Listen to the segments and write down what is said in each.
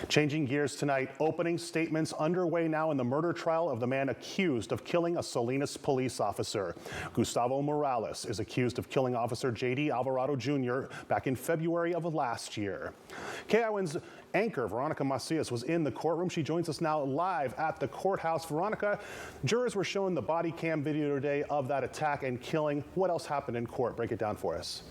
Changing gears tonight, opening statements underway now in the murder trial of the man accused of killing a Salinas police officer. Gustavo Morales is accused of killing Officer J.D. Alvarado Jr. back in February of last year. KION's anchor Veronica Macias was in the courtroom. She joins us now live at the courthouse. Veronica, jurors were shown the body cam video today of that attack and killing. What else happened in court? Break it down for us.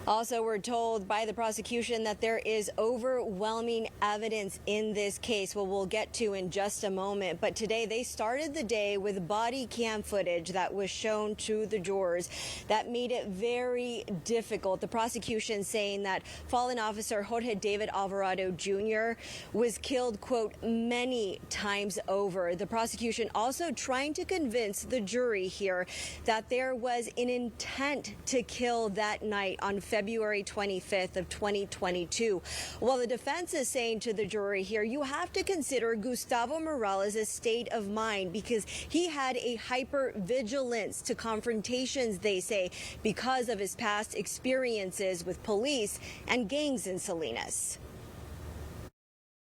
Also, we're told by the prosecution that there is overwhelming evidence in this case. Well, we'll get to in just a moment. But today they started the day with body cam footage that was shown to the jurors that made it very difficult. The prosecution saying that fallen officer Jorge David Alvarado Jr. was killed, quote, many times over. The prosecution also trying to convince the jury here that there was an intent to kill that night on February 25th of 2022. Well, the defense is saying to the jury here, you have to consider Gustavo Morales' state of mind because he had a hypervigilance to confrontations, they say, because of his past experiences with police and gangs in Salinas.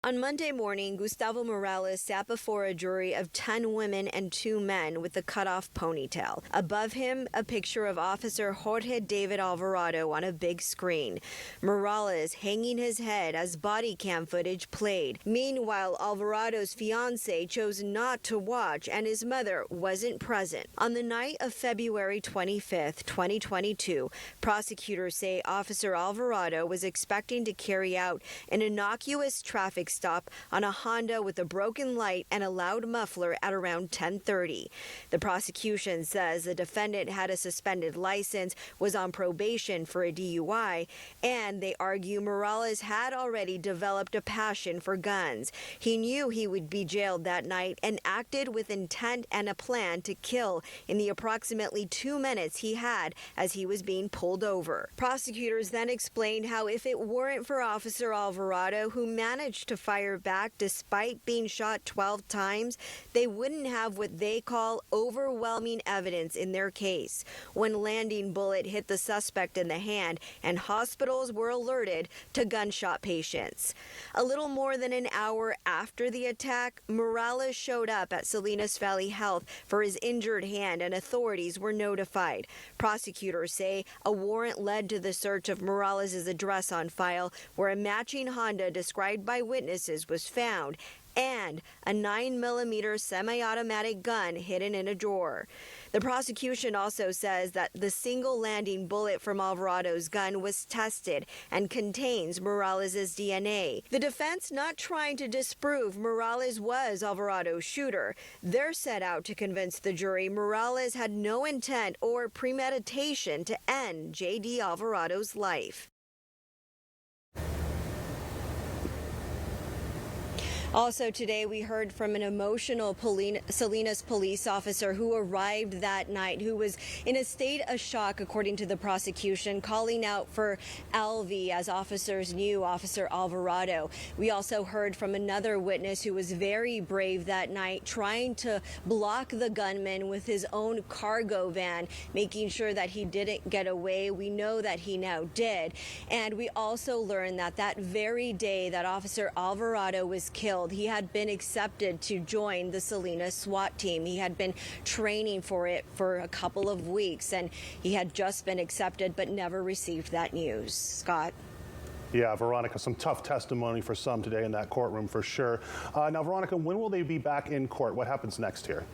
On Monday morning, Gustavo Morales sat before a jury of 10 women and 2 men with a cut-off ponytail. Above him, a picture of Officer Jorge David Alvarado on a big screen. Morales hanging his head as body cam footage played. Meanwhile, Alvarado's fiancée chose not to watch and his mother wasn't present. On the night of February 25th, 2022, prosecutors say Officer Alvarado was expecting to carry out an innocuous traffic stop on a Honda with a broken light and a loud muffler at around 10:30. The prosecution says the defendant had a suspended license, was on probation for a DUI, and they argue Morales had already developed a passion for guns. He knew he would be jailed that night and acted with intent and a plan to kill in the approximately 2 minutes he had as he was being pulled over. Prosecutors then explained how if it weren't for Officer Alvarado, who managed to fire back despite being shot 12 times, they wouldn't have what they call overwhelming evidence in their case. One landing bullet hit the suspect in the hand, and hospitals were alerted to gunshot patients. A little more than an hour after the attack, Morales showed up at Salinas Valley Health for his injured hand, and authorities were notified. Prosecutors say a warrant led to the search of Morales' address on file, where a matching Honda described by witnesses was found, and a 9mm semi-automatic gun hidden in a drawer. The prosecution also says that the single landing bullet from Alvarado's gun was tested and contains Morales' DNA. The defense not trying to disprove Morales was Alvarado's shooter. They're set out to convince the jury Morales had no intent or premeditation to end J.D. Alvarado's life. Also today, we heard from an emotional Salinas police officer who arrived that night, who was in a state of shock, according to the prosecution, calling out for LV as officers knew Officer Alvarado. We also heard from another witness who was very brave that night, trying to block the gunman with his own cargo van, making sure that he didn't get away. We know that he now did. And we also learned that that very day that Officer Alvarado was killed, he had been accepted to join the Salinas SWAT team. He had been training for it for a couple of weeks, and he had just been accepted but never received that news. Scott? Yeah, Veronica, some tough testimony for some today in that courtroom for sure. Now, Veronica, when will they be back in court? What happens next here?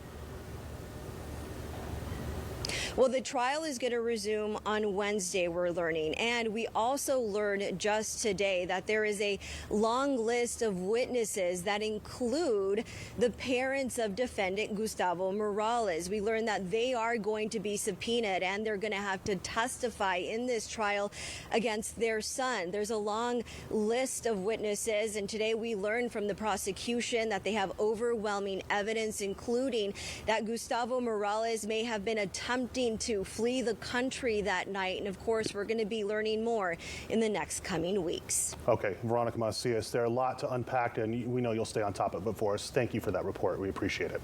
Well, the trial is going to resume on Wednesday, we're learning. And we also learned just today that there is a long list of witnesses that include the parents of defendant Gustavo Morales. We learned that they are going to be subpoenaed and they're going to have to testify in this trial against their son. There's a long list of witnesses, and today we learned from the prosecution that they have overwhelming evidence, including that Gustavo Morales may have been attempting to flee the country that night. And of course, we're going to be learning more in the next coming weeks. Okay, Veronica Macias, there are a lot to unpack, and we know you'll stay on top of it for us. Thank you for that report. We appreciate it.